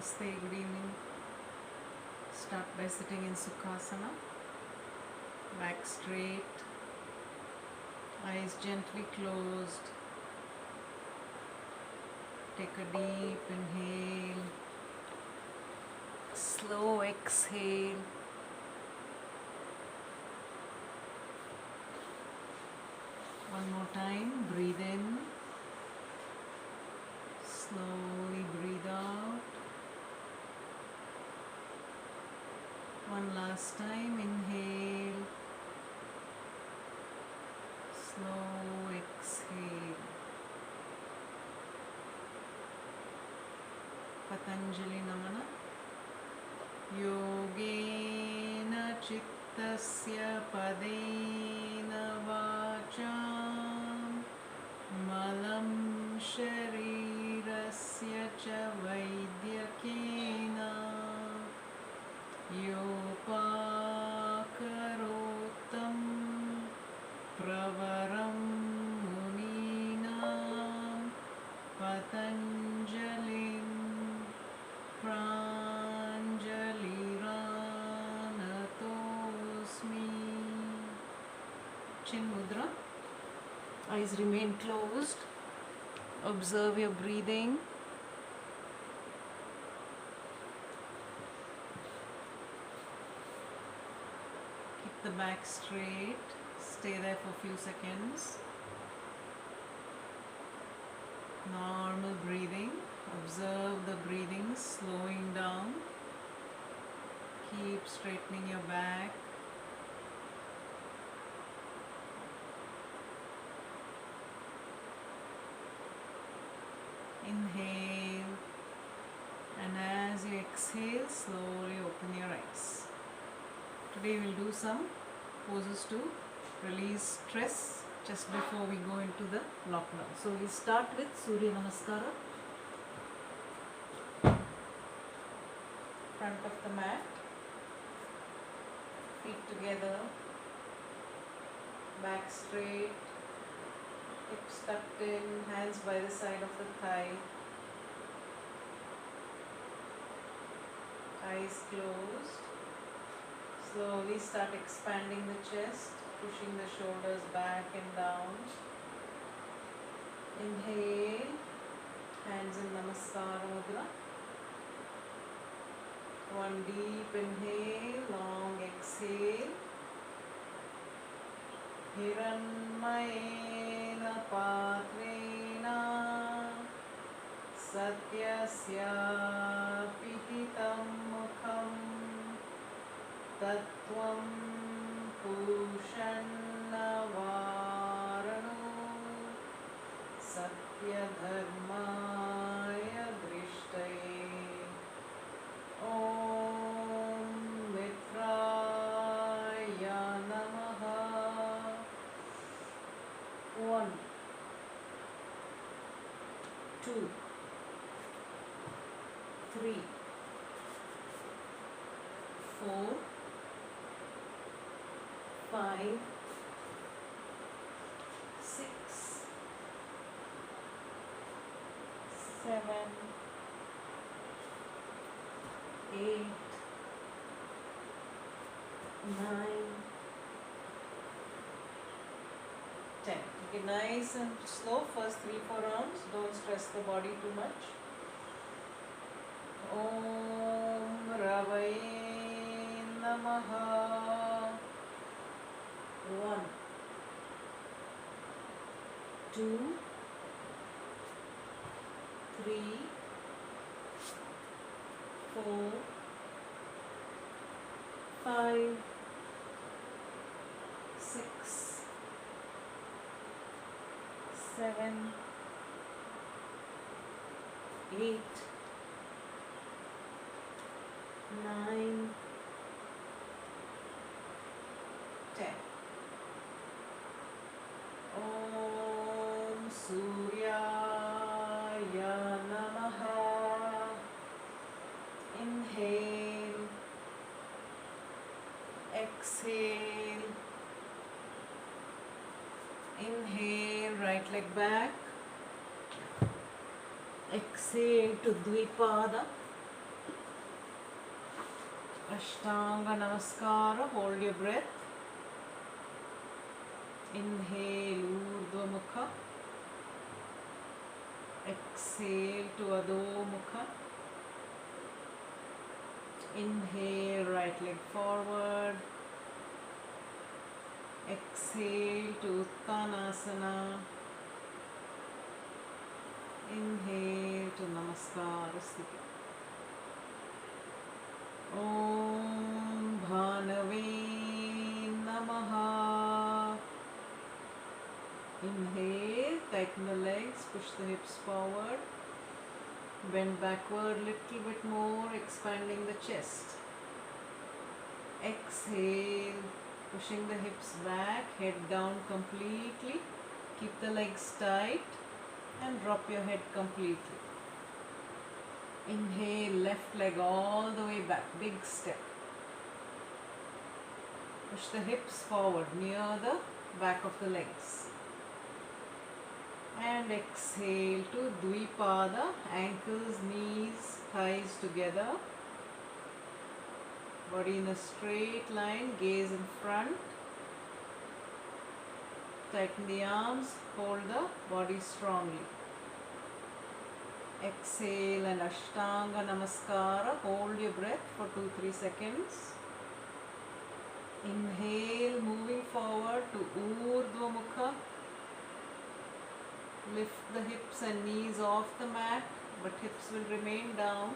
Namaste, good evening. Start by sitting in Sukhasana, back straight, eyes gently closed. Take a deep inhale, slow exhale. One more time, breathe in, slowly breathe out. One last time, inhale, slow exhale. Patanjali Namana. Yogena Chittasya Padena Vacham Malam Sharirasya Cha Vaidyakena Yopakarotam Pravaram Muninam Patanjalim Pranjaliranatosmi. Chin Mudra. Eyes remain closed. Observe your breathing. Keep the back straight. Stay there for a few seconds. Normal breathing. Observe the breathing slowing down. Keep straightening your back. Inhale, and as you exhale, slowly open your eyes. Today we'll do some poses to release stress just before we go into the lockdown. So we'll start with Surya Namaskara. Front of the mat, feet together, back straight, hips tucked in, hands by the side of the thigh, eyes closed. Slowly start expanding the chest, pushing the shoulders back and down. Inhale, hands in Namaskara Mudra. One deep inhale, long exhale. Hiranmayena patrena satyasya pihitam mukham tattvam pushannavarano satyadharmaya drishtaye. Om Mitraya Namaha. 1, 2, 3, 4, 5, 6, 7, 8, 9, 10. Okay, nice and slow. First 3-4 rounds. Don't stress the body too much. Om Ravaye Namaha. 1, 2, 3, 4, 5, 6, 7, 8, 9, 10. Om Suryaya Namaha. Inhale, exhale. Inhale, right leg back. Exhale to Dvipada. Ashtanga Namaskara. Hold your breath. Inhale Urdhva Mukha. Exhale to Adho Mukha. Inhale, right leg forward. Exhale to Uttanasana. Inhale to Namaskara Sthiti. Om Bhanave Namaha. Inhale, tighten the legs, push the hips forward. Bend backward little bit more, expanding the chest. Exhale, pushing the hips back, head down completely. Keep the legs tight and drop your head completely. Inhale, left leg all the way back, big step. Push the hips forward near the back of the legs. And exhale to Dvipada, ankles, knees, thighs together. Body in a straight line, gaze in front. Tighten the arms, hold the body strongly. Exhale and Ashtanga Namaskara. Hold your breath for 2-3 seconds. Inhale, moving forward to Urdhva Mukha. Lift the hips and knees off the mat, but hips will remain down.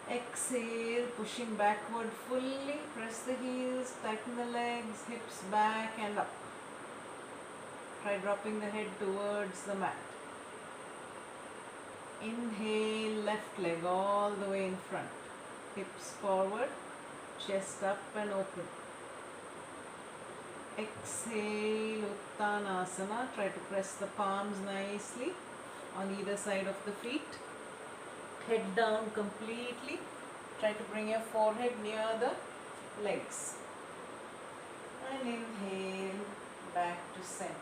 Exhale, pushing backward fully. Press the heels, tighten the legs, hips back and up. Try dropping the head towards the mat. Inhale, left leg all the way in front. Hips forward, chest up and open. Exhale, Uttanasana. Try to press the palms nicely on either side of the feet. Head down completely. Try to bring your forehead near the legs. And inhale, back to center.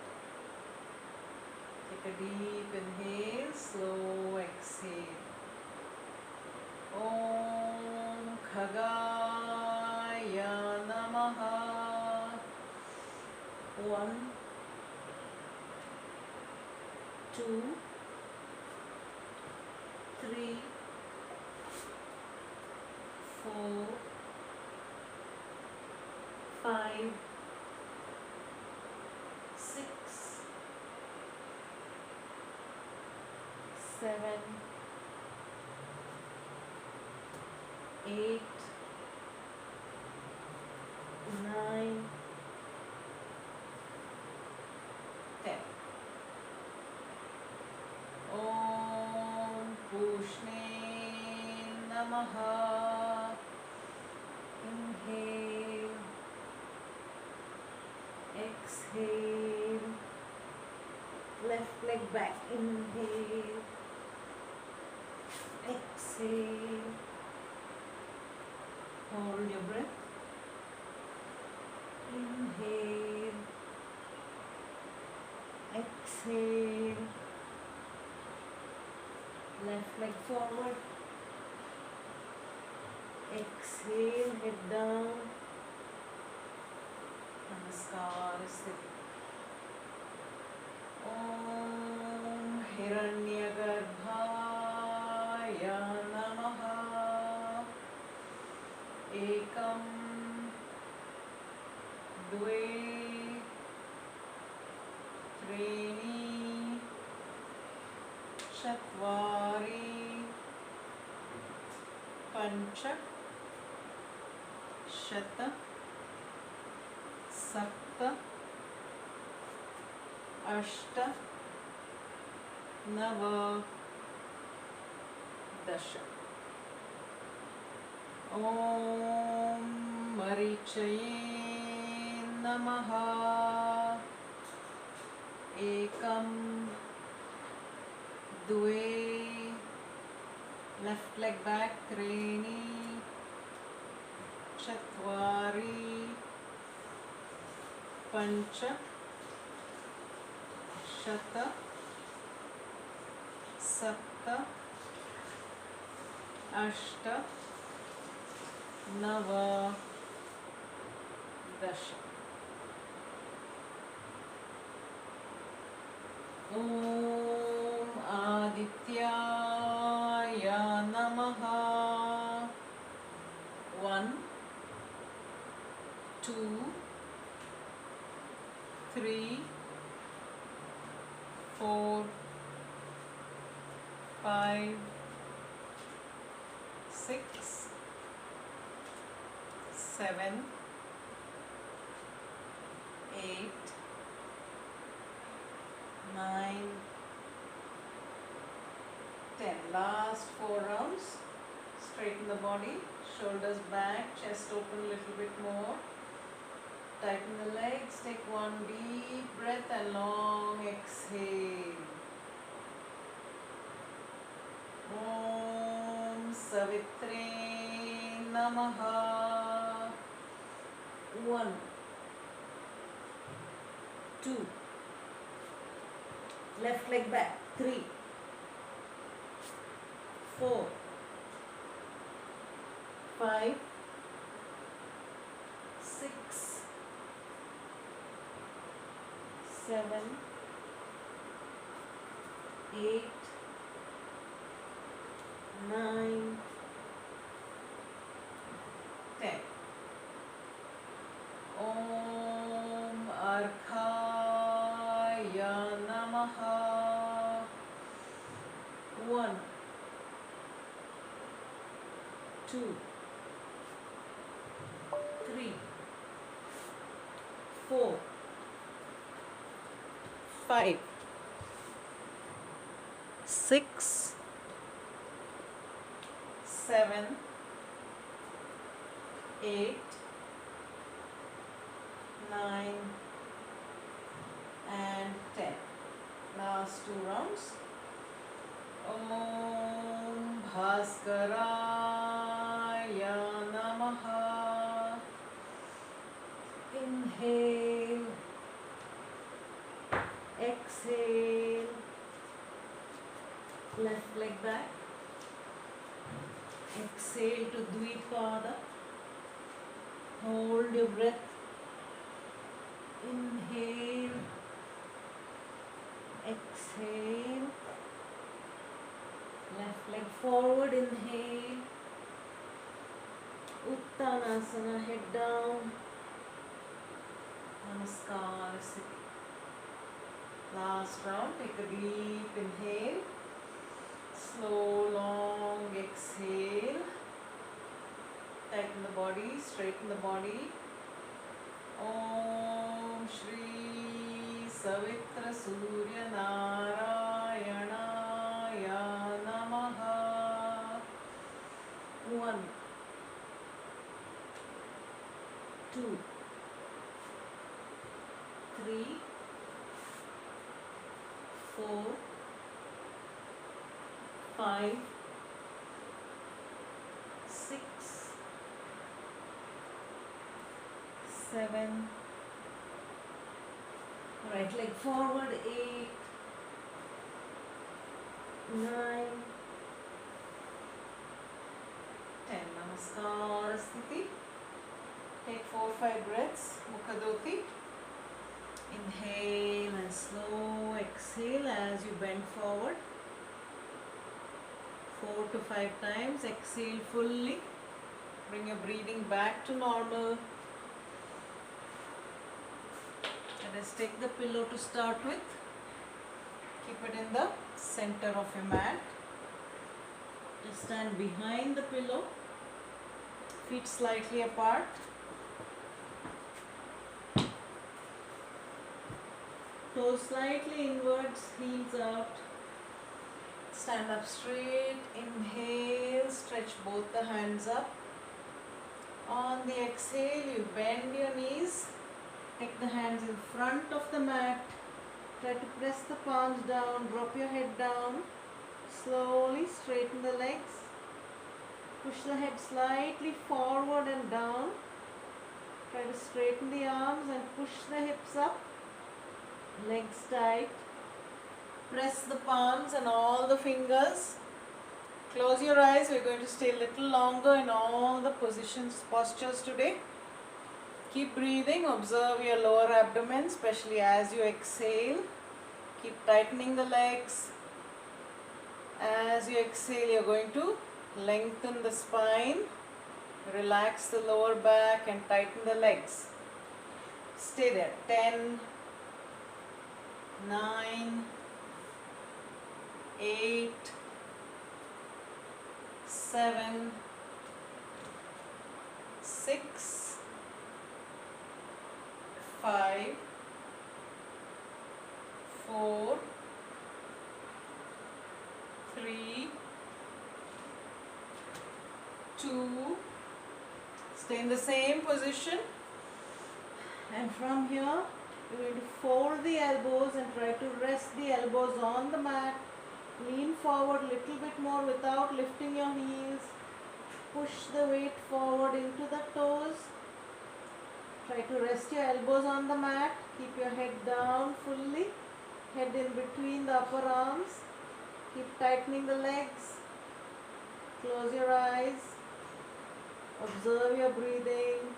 Take a deep inhale, slow exhale. Om Khagaya Namaha. 1, 2, 3, 4, 5, 6, 7, 8, 9, 10. Om Pushne Namaha. Inhale. Exhale. Left leg back. Inhale. Exhale. Hold your breath. Inhale. Exhale. Left leg forward. Exhale, head down. Namaskara Sthiti. Om Hiranyagarbhaya Namaha. Ekam, Dve, Treni, Chatvari, Pancha, Shata, Sapta, Ashta, Nava, Dasha. Om Marichaye Namaha. Ekam, Dve, left leg back, Treni, Chatvari, Pancha, Shata, Sapta, Ashta, Nava Dasha. Om Adityaya Namaha. 1, 2, 3, 4, 5, 6, 7, 8, 9, 10. Last 4 rounds. Straighten the body, shoulders back, chest open a little bit more. Tighten the legs, take one deep breath and long exhale. Om Savitre Namaha. 1, 2, left leg back, 3, 4, 5, 6, 7, 8, 9, 10. Om Arkhaya Namaha. 1, 2, 3, 4, 5, 6, 7, 8, 9 and 10. Last 2 rounds. Om Bhaskaraya Namaha. Inhale, exhale, left leg back, exhale to Dvipada, hold your breath, inhale, exhale, left leg forward, inhale, Uttanasana, head down, Namaskar Siddhi. Last round, take a deep inhale, slow, long exhale, tighten the body, straighten the body. Om Shri Savitra Surya Narayanaya Namaha. 1, 2, 3, 4, 5, 6, 7. Right leg forward, 8, 9, 10. Namaskar Sthiti. Take 4-5 breaths. Mukha-dhoti. Inhale and slow exhale as you bend forward. 4 to 5 times. Exhale fully. Bring your breathing back to normal. Let us take the pillow to start with. Keep it in the center of your mat. Just stand behind the pillow. Feet slightly apart. Toes slightly inwards, heels out. Stand up straight. Inhale, stretch both the hands up. On the exhale, you bend your knees. Take the hands in front of the mat. Try to press the palms down. Drop your head down. Slowly straighten the legs. Push the head slightly forward and down. Try to straighten the arms and push the hips up. Legs tight. Press the palms and all the fingers. Close your eyes. We're going to stay a little longer in all the postures today. Keep breathing. Observe your lower abdomen, especially as you exhale. Keep tightening the legs. As you exhale, you're going to lengthen the spine, relax the lower back and tighten the legs. Stay there. 10, 9, 8, 7, 6, 5, 4, 3, 2, stay in the same position, and from here you're going to fold the elbows and try to rest the elbows on the mat. Lean forward a little bit more without lifting your heels. Push the weight forward into the toes. Try to rest your elbows on the mat. Keep your head down fully. Head in between the upper arms. Keep tightening the legs. Close your eyes. Observe your breathing.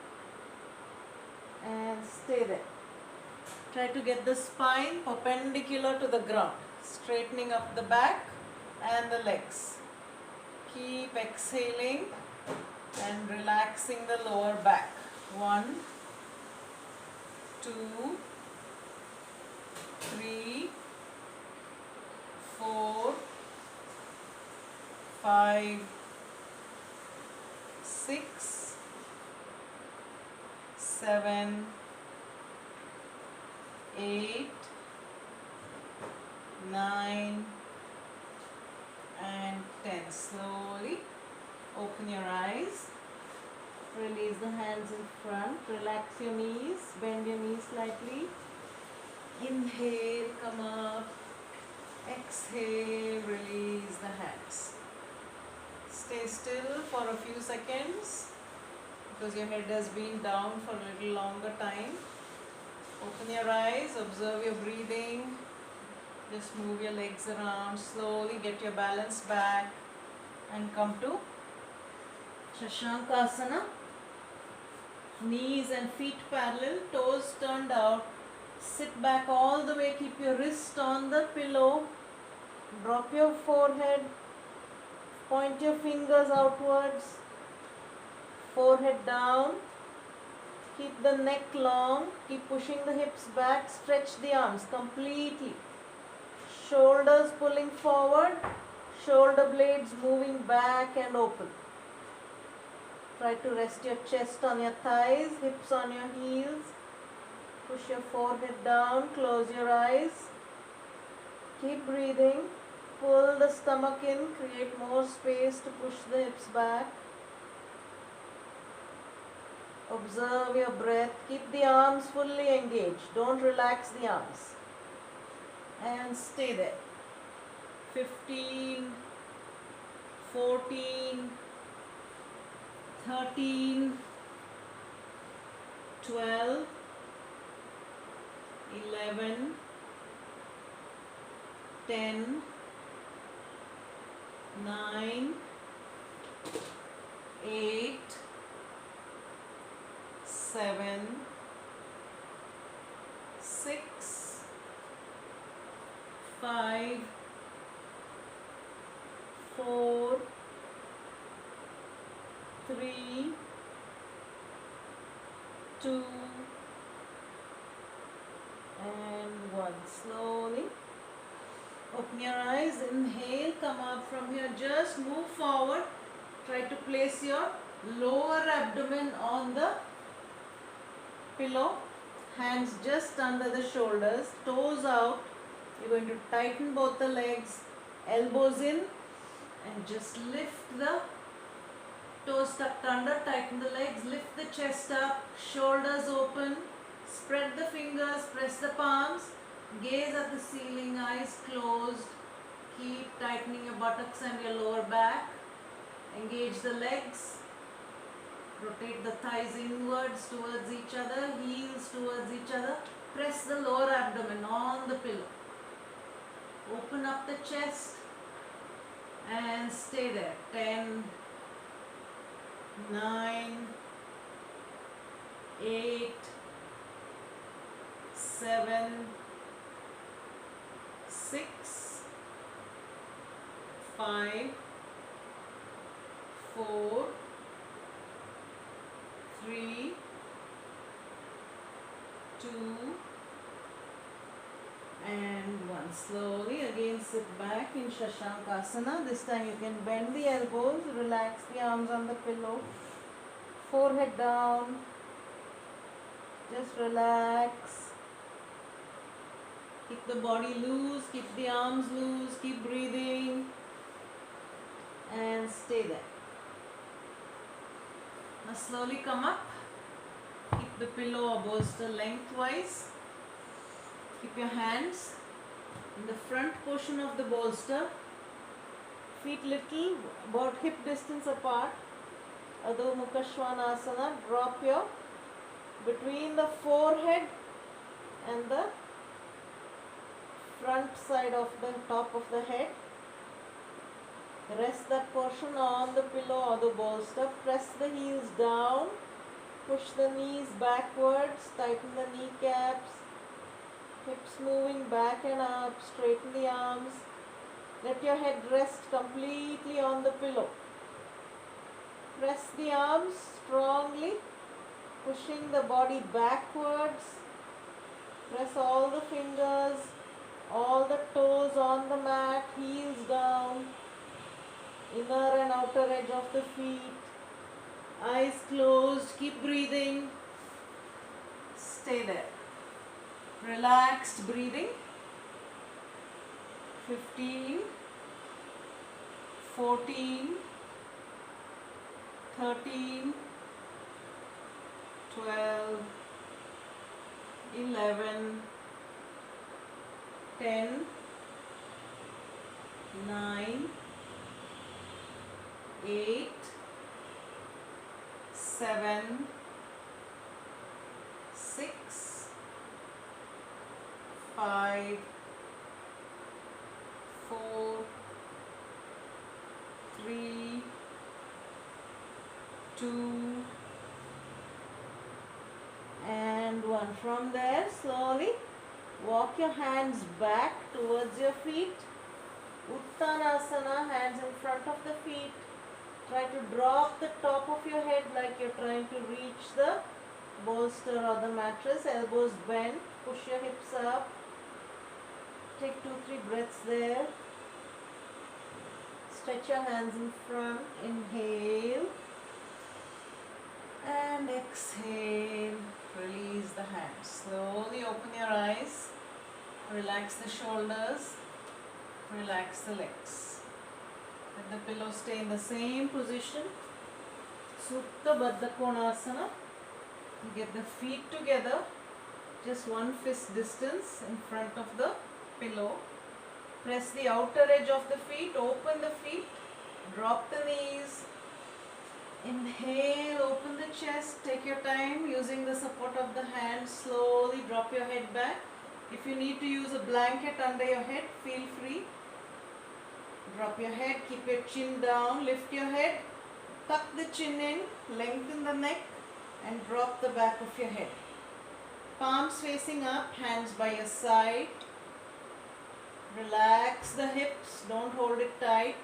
And stay there. Try to get the spine perpendicular to the ground. Straightening up the back and the legs. Keep exhaling and relaxing the lower back. 1, 2, 3, 4, 5, 6, 7, 8, 9 and 10. Slowly open your eyes. Release the hands in front. Relax your knees. Bend your knees slightly. Inhale, come up. Exhale, release the hands. Stay still for a few seconds because your head has been down for a little longer time. Open your eyes. Observe your breathing. Just move your legs around slowly, get your balance back and come to Shashankasana. Knees and feet parallel, toes turned out. Sit back all the way, keep your wrist on the pillow. Drop your forehead, point your fingers outwards. Forehead down. Keep the neck long, keep pushing the hips back, stretch the arms completely. Shoulders pulling forward, shoulder blades moving back and open. Try to rest your chest on your thighs, hips on your heels. Push your forehead down, close your eyes. Keep breathing. Pull the stomach in, create more space to push the hips back. Observe your breath. Keep the arms fully engaged. Don't relax the arms. And stay there. 15, 14, 13, 12, 11, 10, 9, 8, 7, 6, 5, 4, 3, 2 and 1. Slowly open your eyes. Inhale, come up from here. Just move forward. Try to place your lower abdomen on the pillow. Hands just under the shoulders. Toes out. You're going to tighten both the legs. Elbows in. And just lift the toes tucked under. Tighten the legs. Lift the chest up. Shoulders open. Spread the fingers. Press the palms. Gaze at the ceiling, eyes closed. Keep tightening your buttocks and your lower back. Engage the legs. Rotate the thighs inwards towards each other, heels towards each other. Press the lower abdomen on the pillow. Open up the chest. and stay there. 10, 9, 8, 7, 6, 5, 4, 3, 2, and 1. Slowly again sit back in Shashankasana. This time you can bend the elbows, relax the arms on the pillow, forehead down, just relax. Keep the body loose, keep the arms loose, keep breathing and stay there. Now slowly come up, keep the pillow or bolster lengthwise. Keep your hands in the front portion of the bolster, feet little, about hip distance apart. Adho Mukha Svanasana. Drop your between the forehead and the front side of the top of the head. Rest that portion on the pillow or the bolster. Press the heels down. Push the knees backwards. Tighten the kneecaps. Hips moving back and up. Straighten the arms. Let your head rest completely on the pillow. Press the arms strongly. Pushing the body backwards. Press all the fingers, all the toes on the mat. Heels down. Inner and outer edge of the feet. Eyes closed. Keep breathing. Stay there. Relaxed breathing. 15, 14, 13, 12, 11, 10, 9, 8, 7, 6, 5, 4, 3, 2, and 1. From there, slowly walk your hands back towards your feet. Uttanasana, hands in front of the feet. Try to drop the top of your head like you're trying to reach the bolster or the mattress. Elbows bent. Push your hips up. Take 2-3 breaths there. Stretch your hands in front. Inhale. And exhale. Release the hands. Slowly open your eyes. Relax the shoulders. Relax the legs. Let the pillow stay in the same position. Supta Baddha Konasana. Get the feet together. Just 1 fist distance in front of the pillow. Press the outer edge of the feet. Open the feet. Drop the knees. Inhale. Open the chest. Take your time using the support of the hands. Slowly drop your head back. If you need to use a blanket under your head, feel free. Drop your head, keep your chin down, lift your head, tuck the chin in, lengthen the neck and drop the back of your head. Palms facing up, hands by your side. Relax the hips, don't hold it tight.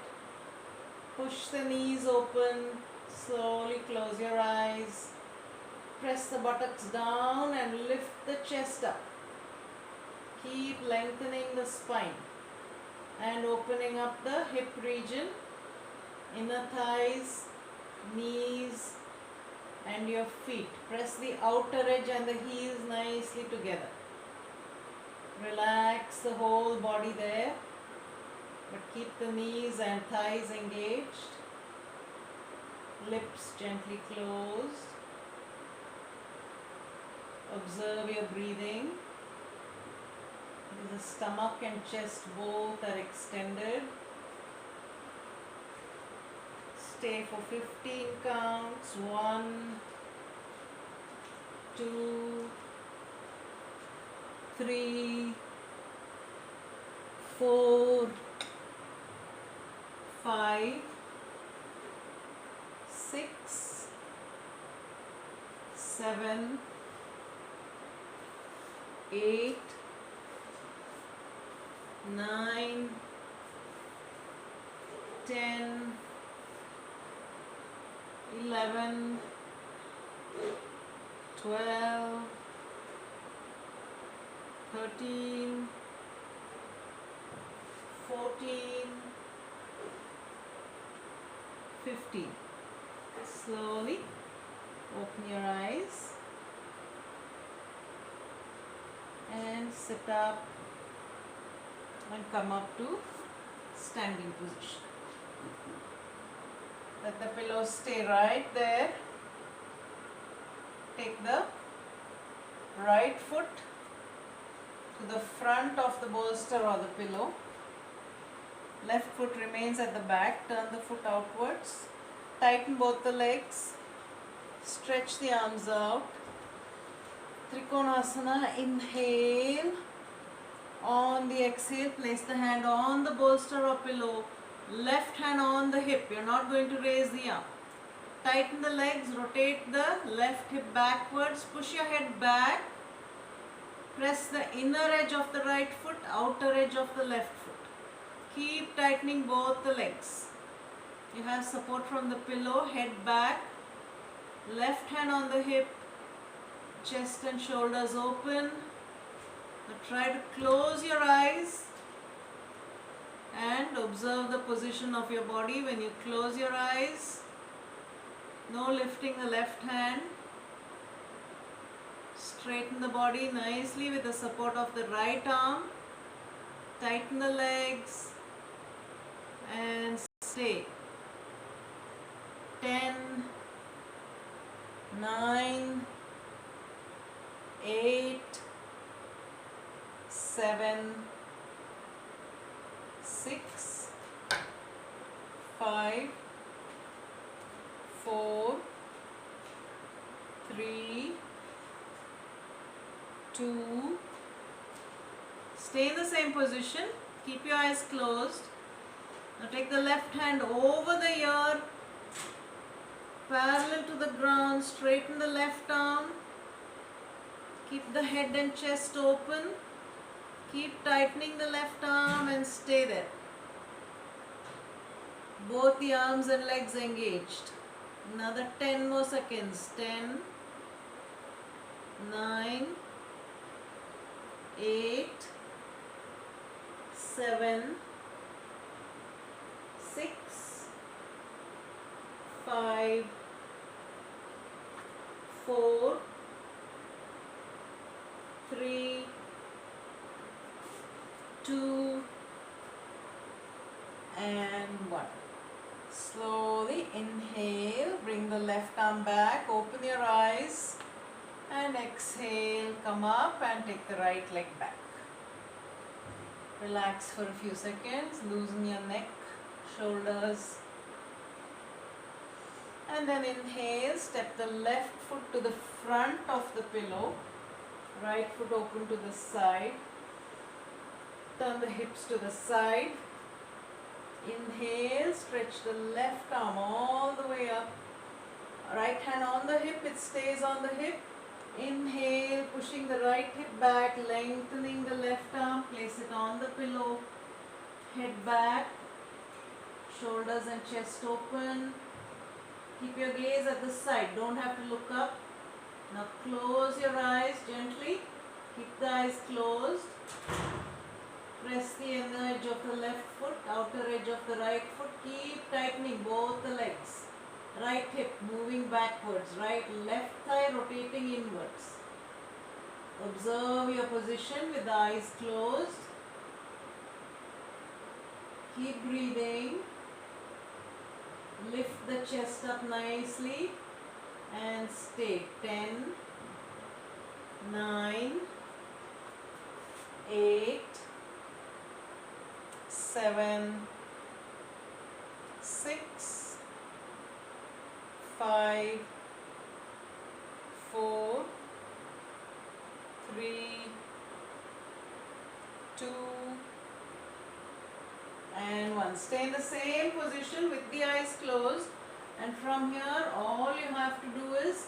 Push the knees open, slowly close your eyes. Press the buttocks down and lift the chest up. Keep lengthening the spine and opening up the hip region, inner thighs, knees and your feet. Press the outer edge and the heels nicely together. Relax the whole body there, but keep the knees and thighs engaged. Lips gently closed. Observe your breathing. The stomach and chest both are extended. Stay for 15 counts. 1, 2, 3, 4, 5, 6, 7, 8, 9, 10, 11, 12, 13, 14, 15. Slowly open your eyes and sit up and come up to standing position. Let the pillow stay right there. Take the right foot to the front of the bolster or the pillow. Left foot remains at the back. Turn the foot outwards. Tighten both the legs. Stretch the arms out. Trikonasana. Inhale. On the exhale, place the hand on the bolster or pillow. Left hand on the hip. You're not going to raise the arm. Tighten the legs. Rotate the left hip backwards. Push your head back. Press the inner edge of the right foot, outer edge of the left foot. Keep tightening both the legs. You have support from the pillow, head back, left hand on the hip, chest and shoulders open. Now try to close your eyes and observe the position of your body when you close your eyes. No lifting the left hand. Straighten the body nicely with the support of the right arm. Tighten the legs and stay. 10, 9, 8, 7, 6, 5, 4, 3, 2. Stay in the same position. Keep your eyes closed. Now take the left hand over the ear, parallel to the ground. Straighten the left arm. Keep the head and chest open. Keep tightening the left arm and stay there. Both the arms and legs engaged. Another 10 more seconds. 10, 9, 8, 7, 6, 5, 4, 3, 2, and 1. Slowly inhale, bring the left arm back, open your eyes, and exhale, come up and take the right leg back. Relax for a few seconds, loosen your neck, shoulders, and then inhale, step the left foot to the front of the pillow, right foot open to the side, turn the hips to the side. Inhale, stretch the left arm all the way up, right hand on the hip, it stays on the hip. Inhale, pushing the right hip back, lengthening the left arm, place it on the pillow, head back, shoulders and chest open. Keep your gaze at the side, don't have to look up. Now close your eyes gently, keep the eyes closed. Press the inner edge of the left foot, outer edge of the right foot. Keep tightening both the legs. Right hip moving backwards, left thigh rotating inwards. Observe your position with the eyes closed. Keep breathing. Lift the chest up nicely and stay. 10, 9, 8, 7, 6, 5, 4, 3, 2, and one. Stay in the same position with the eyes closed, and from here all you have to do is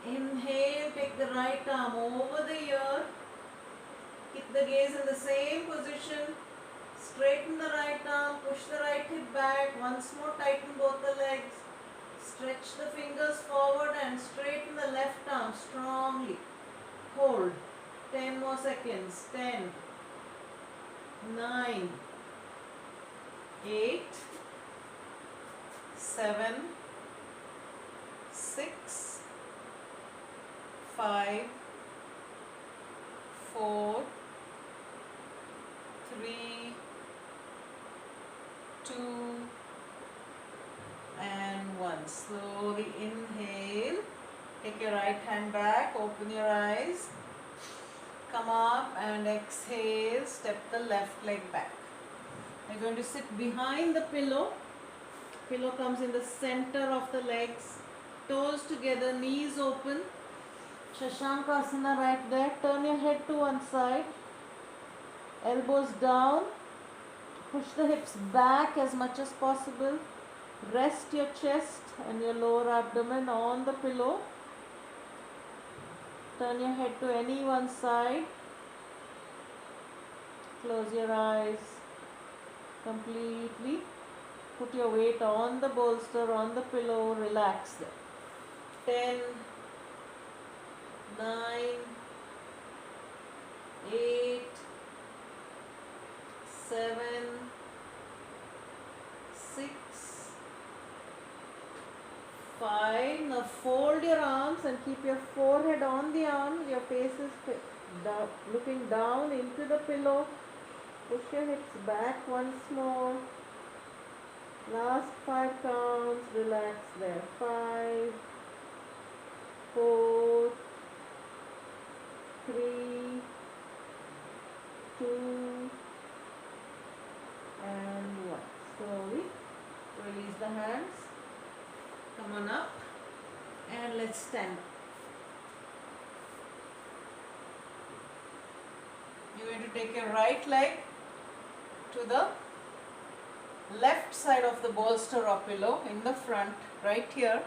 inhale, take the right arm over the ear, keep the gaze in the same position, straighten the right arm, push the right hip back, once more tighten both the legs, stretch the fingers forward and straighten the left arm strongly. Hold 10 more seconds. 10, 9, 8, 7, 6, 5, 4, 3, 2, and 1. Slowly inhale. Take your right hand back, open your eyes, come up and exhale, step the left leg back. You're going to sit behind the pillow. Pillow comes in the center of the legs, toes together, knees open. Shashankasana right there. Turn your head to one side, elbows down, push the hips back as much as possible. Rest your chest and your lower abdomen on the pillow. Turn your head to any one side. Close your eyes completely. Put your weight on the bolster, on the pillow. Relax there. 10, 9, 8, 7, 6, 5. Now fold your arms and keep your forehead on the arms. Your face is looking down into the pillow. Push your hips back once more. Last 5 counts. Relax there. 5, 4, 3, 2, and 1. Slowly release the hands. Come on up and let's stand up. You're going to take your right leg to the left side of the bolster or pillow in the front, right here.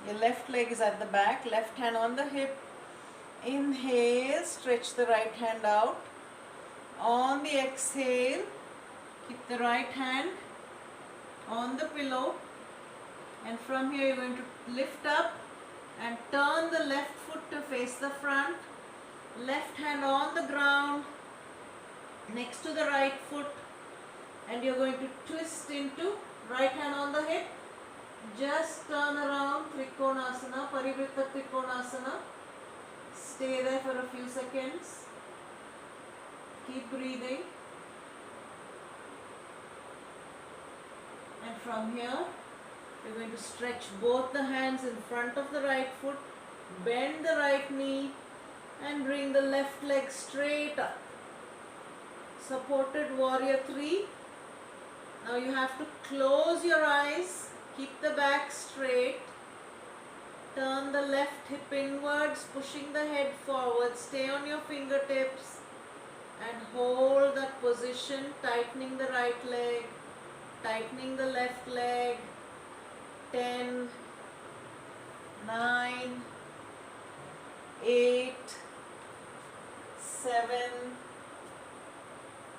Your left leg is at the back, left hand on the hip. Inhale, stretch the right hand out. On the exhale, keep the right hand on the pillow, and from here you're going to lift up and turn the left foot to face the front. Left hand on the ground next to the right foot, and you're going to twist into right hand on the hip. Just turn around, Trikonasana, Parivritta Trikonasana. Stay there for a few seconds. Keep breathing. And from here, you're going to stretch both the hands in front of the right foot, bend the right knee, and bring the left leg straight up. Supported warrior 3. Now you have to close your eyes, keep the back straight, turn the left hip inwards, pushing the head forward, stay on your fingertips and hold that position, tightening the right leg, tightening the left leg. 10, 9, 8, 7,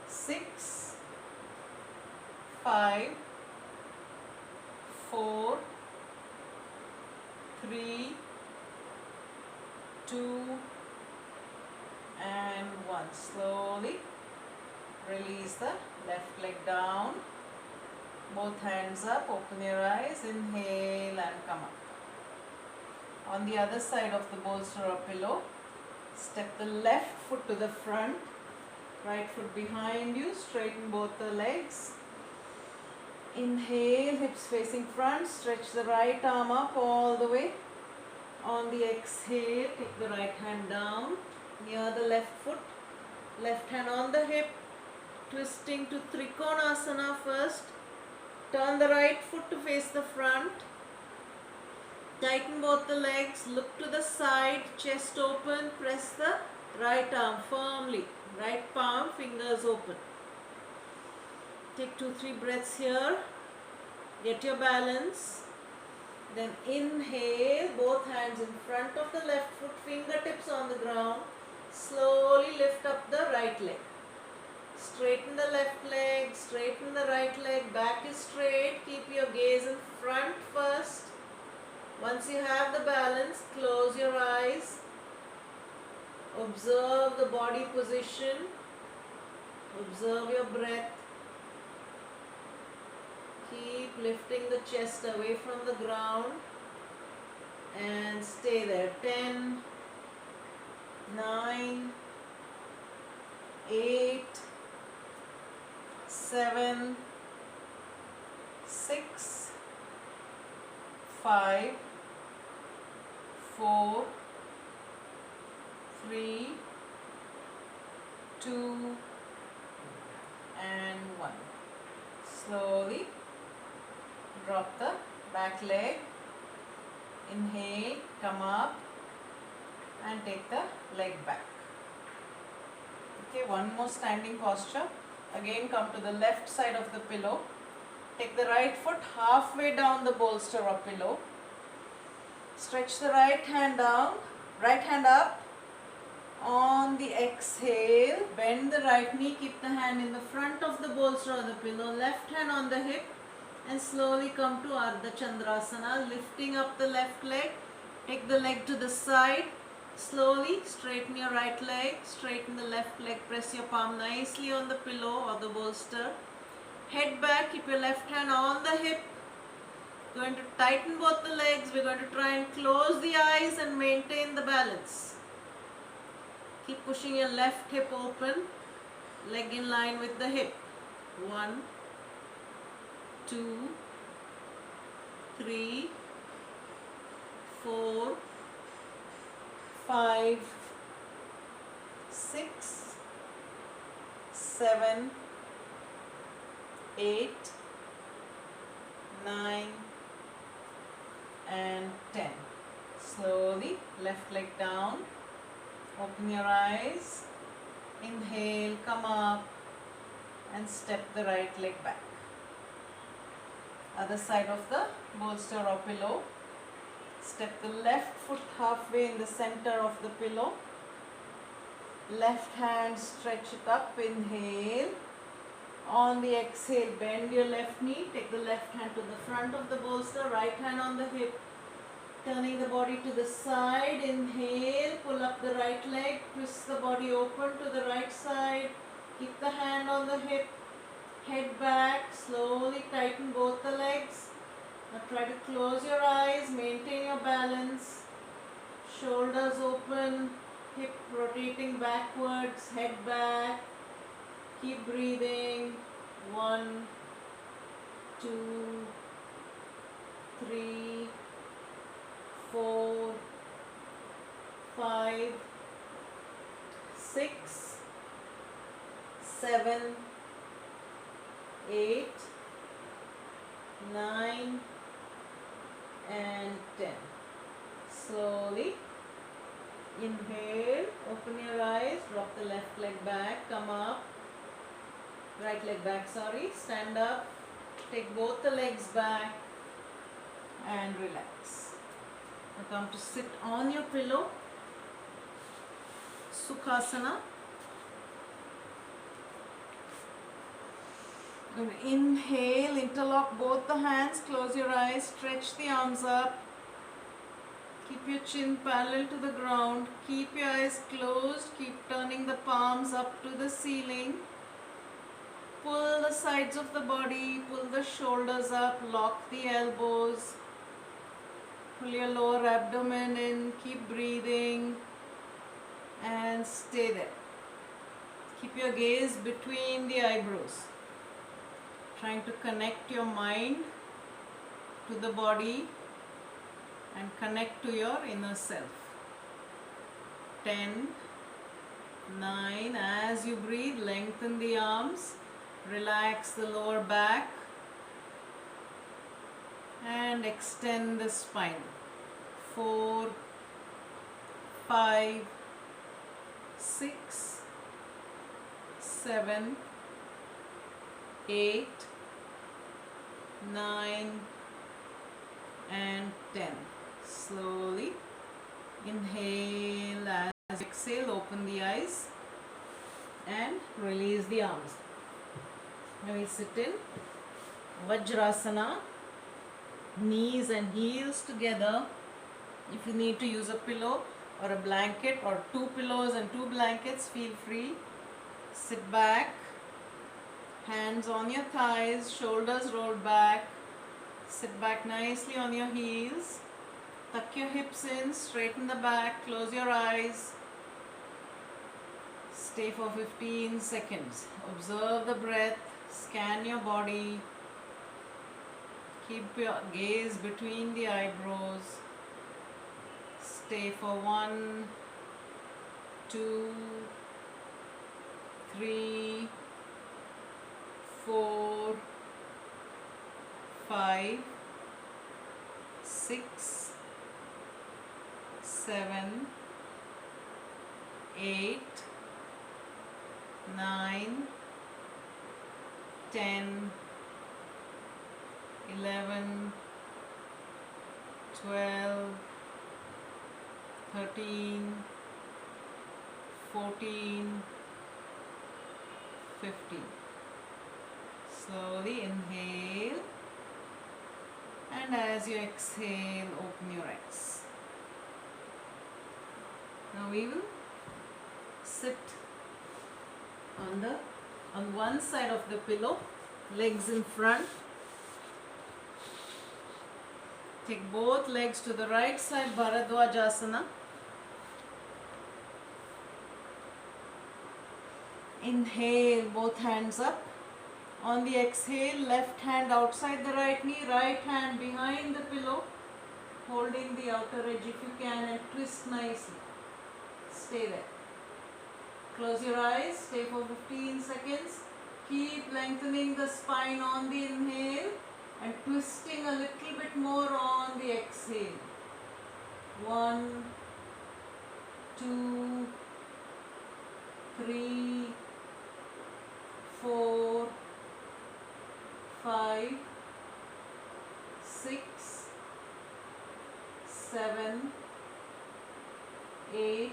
6, 5, 4, 3, 2, and 1. Slowly release the left leg down. Both hands up, open your eyes, inhale and come up. On the other side of the bolster or pillow, step the left foot to the front, right foot behind you, straighten both the legs. Inhale, hips facing front, stretch the right arm up all the way. On the exhale, take the right hand down near the left foot, left hand on the hip, twisting to Trikonasana first. Turn the right foot to face the front. Tighten both the legs, look to the side, chest open, press the Right arm firmly, right palm, fingers open. Take 2-3 breaths here. Get your balance. Then inhale, both hands in front of the left foot, fingertips on the ground. Slowly lift up the right leg. Straighten the left leg, straighten the right leg, back is straight. Keep your gaze in front first. Once you have the balance, close your eyes. Observe the body position. Observe your breath. Keep lifting the chest away from the ground and stay there. 10, 9, 8, 7, 6, 5, 4, 3, 2, and 1. Slowly drop the back leg. Inhale, come up and take the leg back. Okay, one more standing posture. Again come to the left side of the pillow. Take the right foot halfway down the bolster or pillow. Stretch the right hand down, right hand up. On the exhale, bend the right knee, keep the hand in the front of the bolster or the pillow, left hand on the hip, and slowly come to Ardha Chandrasana, lifting up the left leg. Take the leg to the side. Slowly straighten your right leg, straighten the left leg, press your palm nicely on the pillow or the bolster. Head back, keep your left hand on the hip. Going to tighten both the legs. We're going to try and close the eyes and maintain the balance. Keep pushing your left hip open, leg in line with the hip. 1, 2, 3, 4, 5, 6, 7, 8, 9, and 10. Slowly, left leg down. Open your eyes. Inhale, come up and step the right leg back. Other side of the bolster or pillow. Step the left foot halfway in the center of the pillow. Left hand, stretch it up. Inhale. On the exhale, bend your left knee. Take the left hand to the front of the bolster. Right hand on the hip. Turning the body to the side. Inhale. Pull up the right leg. Twist the body open to the right side. Keep the hand on the hip. Head back. Slowly tighten both the legs. Now try to close your eyes, maintain your balance, shoulders open, hip rotating backwards, head back, keep breathing. 1, 2, 3, 4, 5, 6, 7, 8, 9, and 10. Slowly inhale, open your eyes, drop the left leg back, come up, right leg back, stand up, take both the legs back and relax. Now come to sit on your pillow, Sukhasana. Going to inhale, interlock both the hands, close your eyes, stretch the arms up. Keep your chin parallel to the ground. Keep your eyes closed. Keep turning the palms up to the ceiling. Pull the sides of the body, pull the shoulders up, lock the elbows. Pull your lower abdomen in, keep breathing and stay there. Keep your gaze between the eyebrows. Trying to connect your mind to the body and connect to your inner self. 10, 9, as you breathe, lengthen the arms, relax the lower back and extend the spine. 4, 5, 6, 7, 8, 9 and 10. Slowly inhale. As exhale, open the eyes and release the arms. Now we sit in Vajrasana, knees and heels together. If you need to use a pillow or a blanket or 2 pillows and 2 blankets, feel free. Sit back, hands on your thighs, shoulders rolled back. Sit back nicely on your heels. Tuck your hips in, straighten the back, close your eyes. Stay for 15 seconds. Observe the breath, scan your body. Keep your gaze between the eyebrows. Stay for 1, 2, 3, 4, 5, 6, 7, 8, 9, 10, 11, 12, 13, 14, 15. Slowly inhale, and as you exhale, open your eyes. Now we will sit on one side of the pillow, legs in front. Take both legs to the right side, Bharadwajasana. Inhale, both hands up. On the exhale, left hand outside the right knee, right hand behind the pillow, holding the outer edge if you can, and twist nicely. Stay there. Close your eyes, stay for 15 seconds. Keep lengthening the spine on the inhale and twisting a little bit more on the exhale. 1, 2, 3, 4, 5, 6, 7, 8,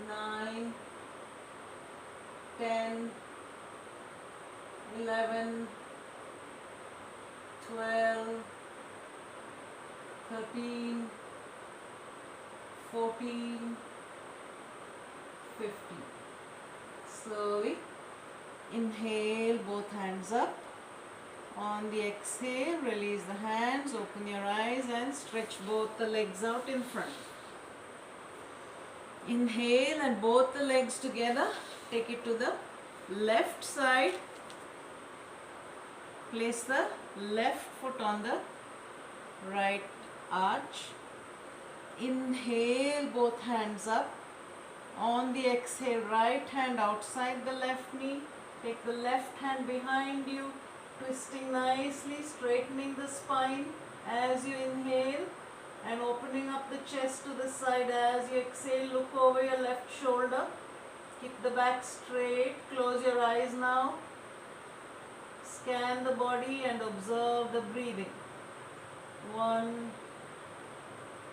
9, 10, 11, 12, 13, 14, 15. Slowly inhale, both hands up. On the exhale, release the hands, open your eyes and stretch both the legs out in front. Inhale and both the legs together. Take it to the left side. Place the left foot on the right arch. Inhale, both hands up. On the exhale, right hand outside the left knee. Take the left hand behind you, twisting nicely, straightening the spine as you inhale and opening up the chest to the side as you exhale. Look over your left shoulder. Keep the back straight. Close your eyes now. Scan the body and observe the breathing. 1,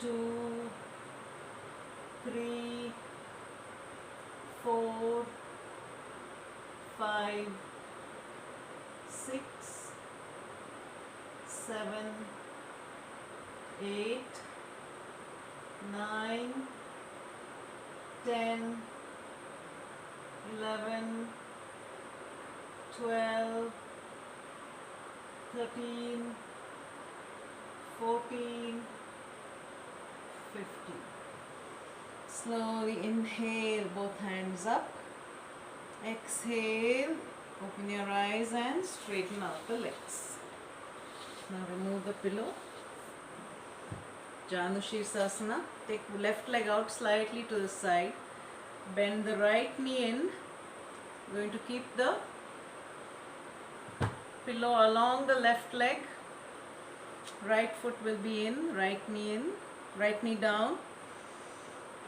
2, 3, 4, 5, 6, 7, 8, 9, 10, 11, 12, 13, 14, 15. Slowly inhale, both hands up. Exhale, open your eyes and straighten out the legs. Now remove the pillow. Janu Shirsasana. Take left leg out slightly to the side. Bend the right knee in. Going to keep the pillow along the left leg. Right foot will be in, right knee down.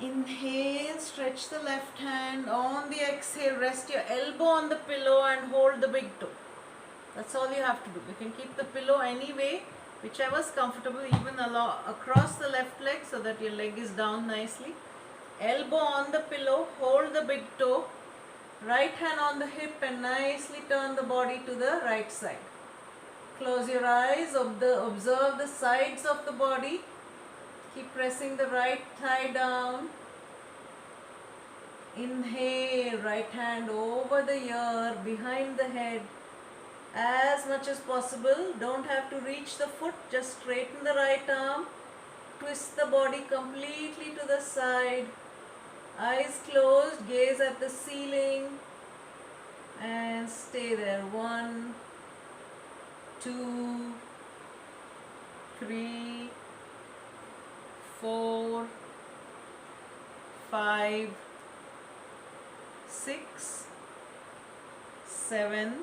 Inhale, stretch the left hand. On the exhale, rest your elbow on the pillow and hold the big toe. That's all you have to do. You can keep the pillow any way, whichever is comfortable, even across the left leg so that your leg is down nicely. Elbow on the pillow, hold the big toe. Right hand on the hip and nicely turn the body to the right side. Close your eyes, observe the sides of the body. Keep pressing the right thigh down. Inhale, right hand over the ear, behind the head. As much as possible, don't have to reach the foot, just straighten the right arm. Twist the body completely to the side. Eyes closed, gaze at the ceiling and stay there. 1, 2, 3, 4, 5, 6, 7,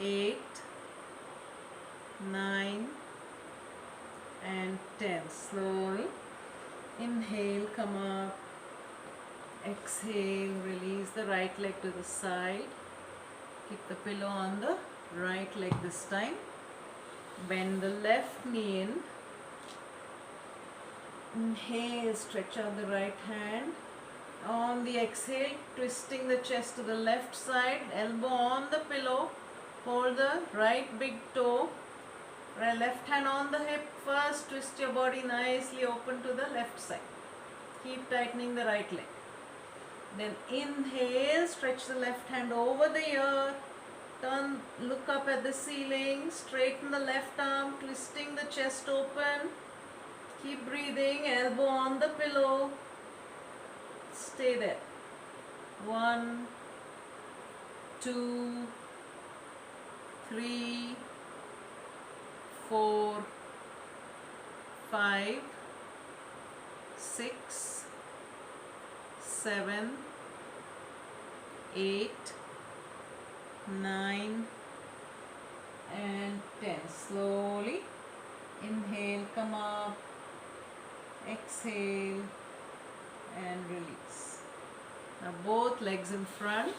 8, 9 and 10. Slowly inhale, come up. Exhale, release the right leg to the side. Keep the pillow on the right leg this time. Bend the left knee in. Inhale, stretch out the right hand. On the exhale, twisting the chest to the left side, elbow on the pillow. Hold the right big toe. Left hand on the hip. First, twist your body nicely open to the left side. Keep tightening the right leg. Then inhale, stretch the left hand over the ear. Turn, look up at the ceiling. Straighten the left arm, twisting the chest open. Keep breathing, elbow on the pillow. Stay there. 1, 2, 3, 4, 5, 6, 7, 8, 9 and 10. Slowly inhale, come up. Exhale and release. Now both legs in front.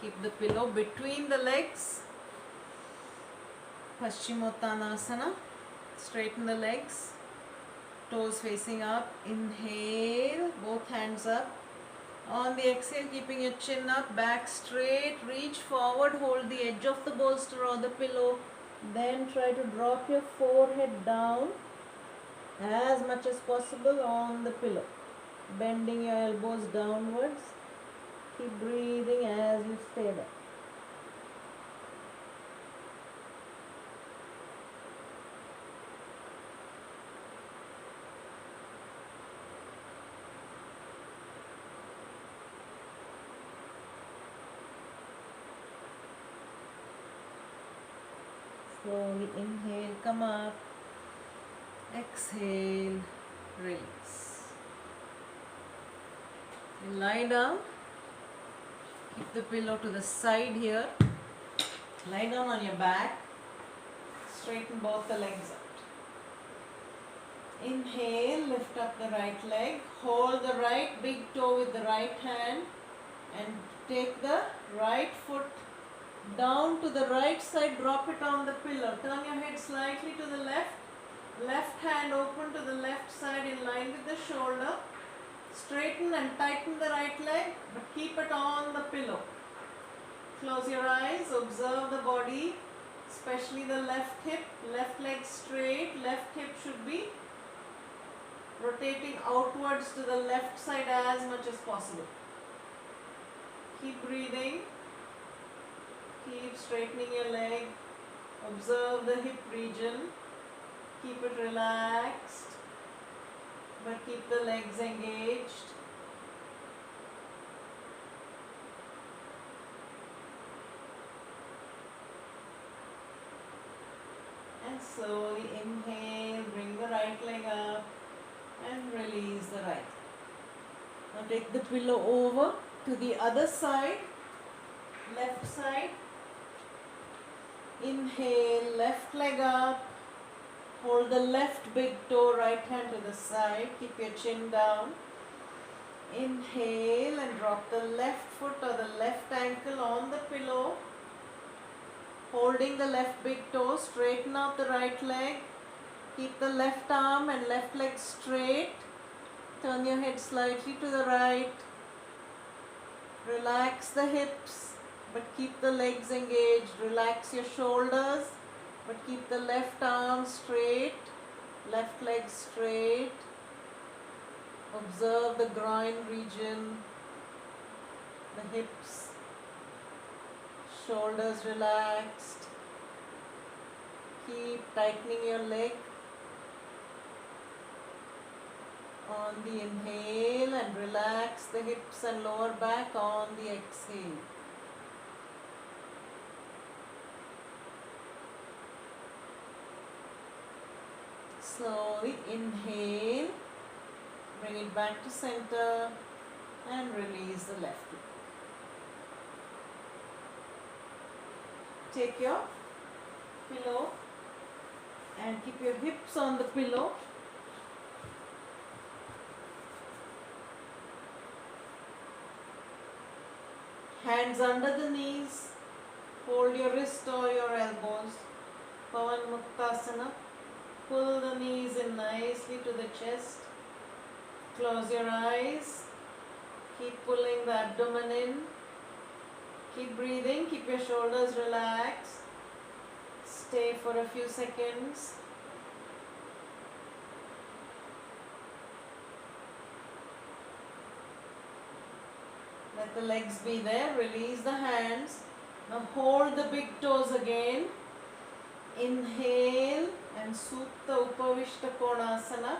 Keep the pillow between the legs. Paschimottanasana. Straighten the legs. Toes facing up. Inhale. Both hands up. On the exhale, keeping your chin up. Back straight. Reach forward. Hold the edge of the bolster or the pillow. Then try to drop your forehead down as much as possible on the pillow. Bending your elbows downwards. Keep breathing as you stay there. Slowly inhale, come up. Exhale, release. You lie down. Keep the pillow to the side here. Lie down on your back. Straighten both the legs out. Inhale, lift up the right leg. Hold the right big toe with the right hand and take the right foot down to the right side. Drop it on the pillow. Turn your head slightly to the left. Left hand open to the left side in line with the shoulder. Straighten and tighten the right leg, but keep it on the pillow. Close your eyes, observe the body, especially the left hip. Left leg straight, left hip should be rotating outwards to the left side as much as possible. Keep breathing. Keep straightening your leg. Observe the hip region. Keep it relaxed, but keep the legs engaged. And slowly inhale, bring the right leg up and release the right. Now take the pillow over to the other side, left side. Inhale, left leg up. Hold the left big toe, right hand to the side. Keep your chin down. Inhale and drop the left foot or the left ankle on the pillow. Holding the left big toe, straighten out the right leg. Keep the left arm and left leg straight. Turn your head slightly to the right. Relax the hips, but keep the legs engaged. Relax your shoulders, but keep the left arm straight, left leg straight. Observe the groin region, the hips, shoulders relaxed. Keep tightening your leg on the inhale and relax the hips and lower back on the exhale. Slowly inhale, bring it back to center and release the left leg. Take your pillow and keep your hips on the pillow. Hands under the knees. Hold your wrist or your elbows. Pavan Muktasana. Pull the knees in nicely to the chest. Close your eyes. Keep pulling the abdomen in. Keep breathing. Keep your shoulders relaxed. Stay for a few seconds. Let the legs be there. Release the hands. Now hold the big toes again. Inhale and Supta Upavishta Konasana.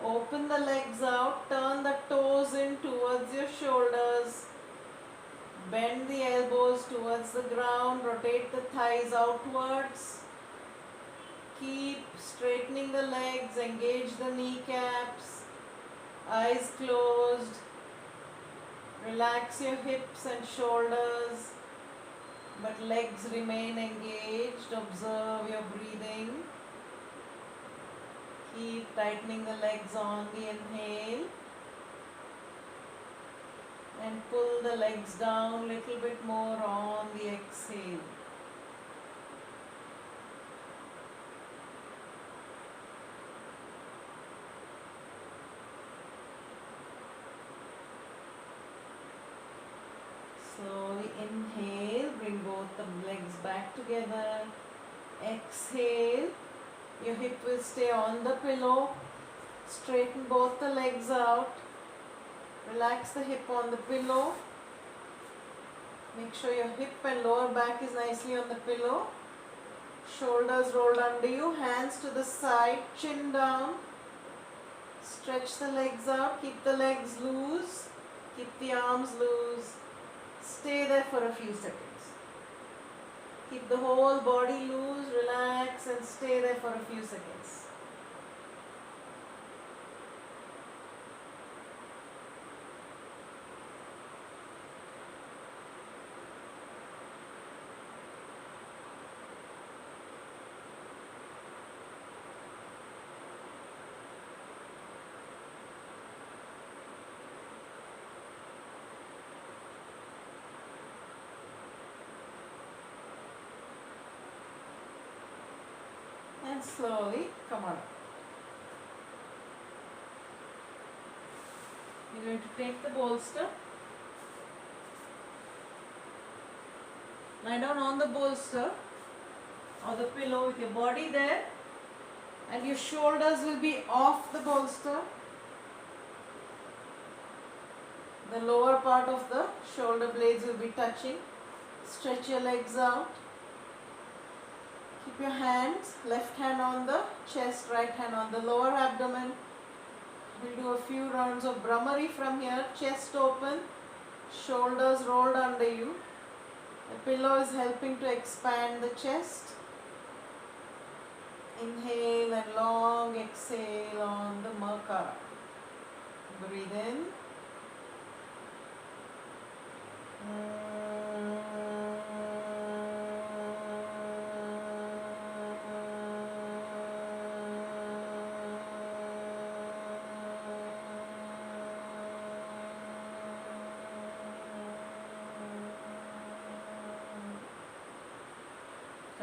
Open the legs out. Turn the toes in towards your shoulders. Bend the elbows towards the ground. Rotate the thighs outwards. Keep straightening the legs. Engage the kneecaps. Eyes closed. Relax your hips and shoulders, but legs remain engaged. Observe your breathing. Keep tightening the legs on the inhale and pull the legs down a little bit more on the exhale. Slowly inhale, bring both the legs back together. Exhale, your hip will stay on the pillow. Straighten both the legs out. Relax the hip on the pillow. Make sure your hip and lower back is nicely on the pillow. Shoulders rolled under you, hands to the side, chin down. Stretch the legs out, keep the legs loose, keep the arms loose. Stay there for a few seconds. Keep the whole body loose, relax and stay there for a few seconds. And slowly come on up. You're going to take the bolster. Lie down on the bolster or the pillow with your body there, and your shoulders will be off the bolster. The lower part of the shoulder blades will be touching. Stretch your legs out. Keep your hands, left hand on the chest, right hand on the lower abdomen. We'll do a few rounds of Brahmari from here. Chest open, shoulders rolled under you. The pillow is helping to expand the chest. Inhale and long exhale on the Makara. Breathe in.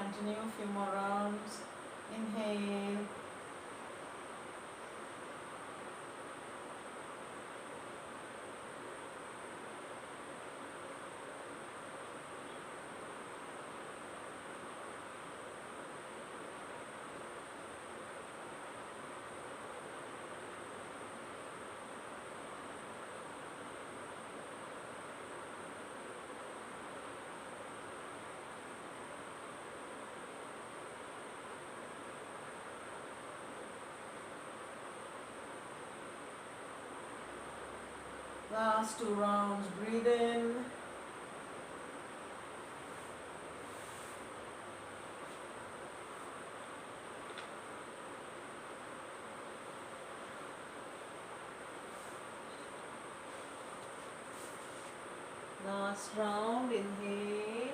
Continue a few more rounds. Inhale. Last 2 rounds. Breathe in. Last round. Inhale.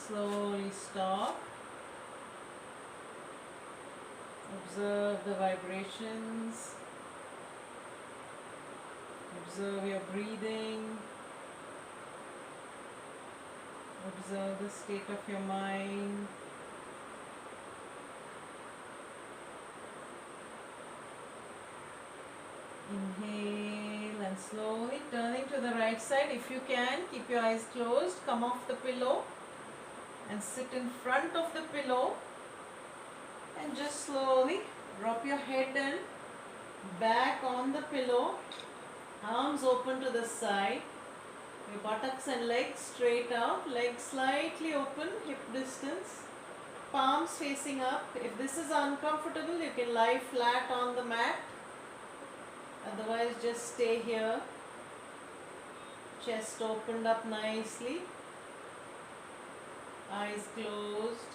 Slowly stop. Observe the vibrations. Observe your breathing. Observe the state of your mind. Inhale and slowly turning to the right side. If you can, keep your eyes closed. Come off the pillow and sit in front of the pillow and just slowly drop your head and back on the pillow. Arms open to the side. Your buttocks and legs straight out. Legs slightly open, hip distance. Palms facing up. If this is uncomfortable, you can lie flat on the mat. Otherwise, just stay here. Chest opened up nicely. Eyes closed.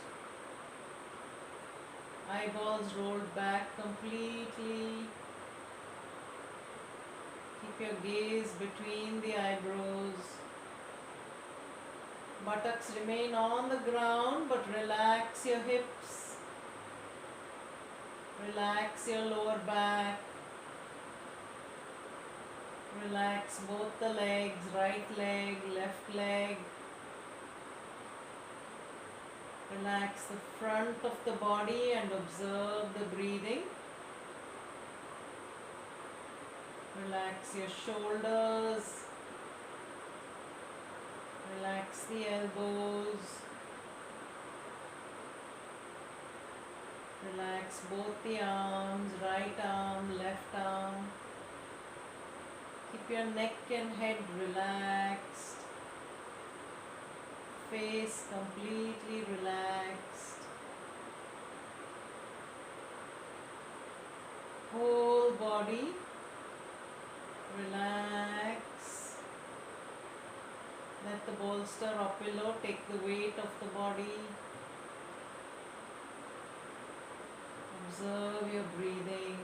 Eyeballs rolled back completely. Keep your gaze between the eyebrows. Buttocks remain on the ground, but relax your hips. Relax your lower back. Relax both the legs, right leg, left leg. Relax the front of the body and observe the breathing. Relax your shoulders. Relax the elbows. Relax both the arms, right arm, left arm. Keep your neck and head relaxed. Face completely relaxed. Whole body relax. Let the bolster or pillow take the weight of the body. Observe your breathing.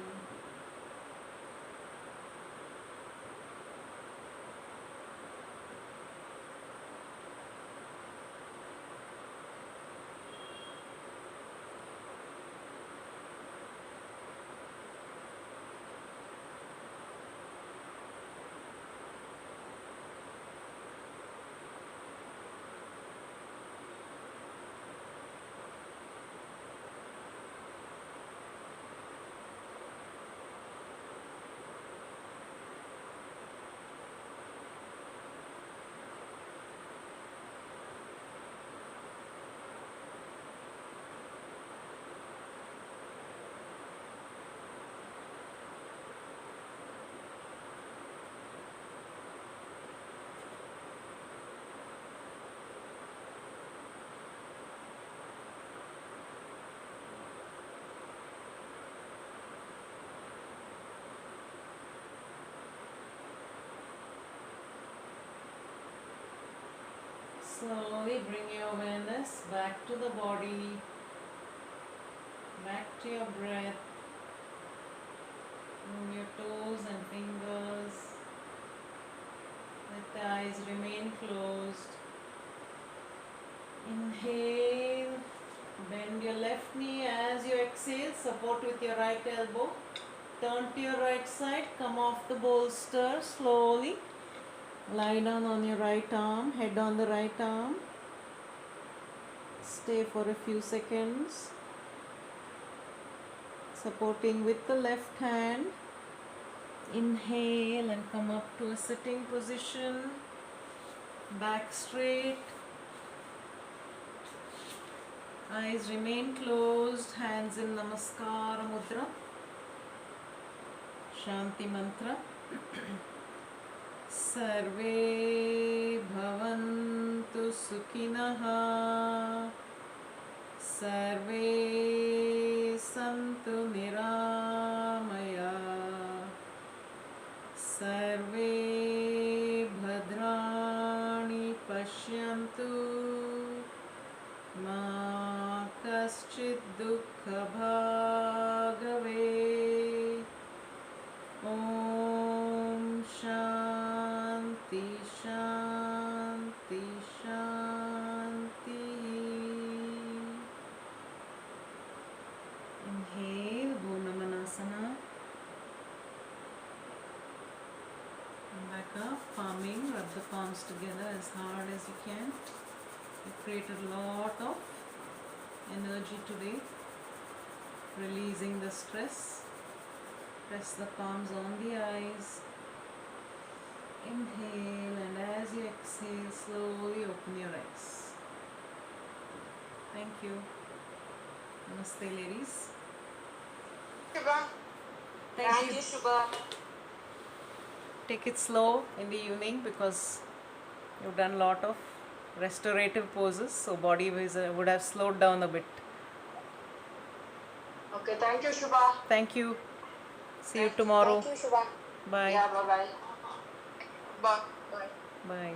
Slowly bring your awareness back to the body, back to your breath. Move your toes and fingers. Let the eyes remain closed. Inhale, bend your left knee as you exhale, support with your right elbow. Turn to your right side, come off the bolster slowly. Lie down on your right arm, head on the right arm. Stay for a few seconds. Supporting with the left hand. Inhale and come up to a sitting position. Back straight. Eyes remain closed, hands in Namaskara Mudra. Shanti Mantra. Sarve bhavantu sukinaha. Sarve santu niramaya. Sarve bhadrani pashyantu. Ma kaschid dukkha bhagave. Om Shanti Shanti Shanti. Inhale, Bhunamanasana. And back up, palming, rub the palms together as hard as you can. You created a lot of energy today, releasing the stress. Press the palms on the eyes. Inhale, and as you exhale, slowly open your eyes. Thank you. Namaste, ladies. Shubha. Thank you. Shubha. Take it slow in the evening because you've done a lot of restorative poses, so body would have slowed down a bit. Okay, thank you, Shubha. Thank you. See you tomorrow. Thank you, Shubha. Bye. Yeah, bye-bye. Bye. Bye. Bye.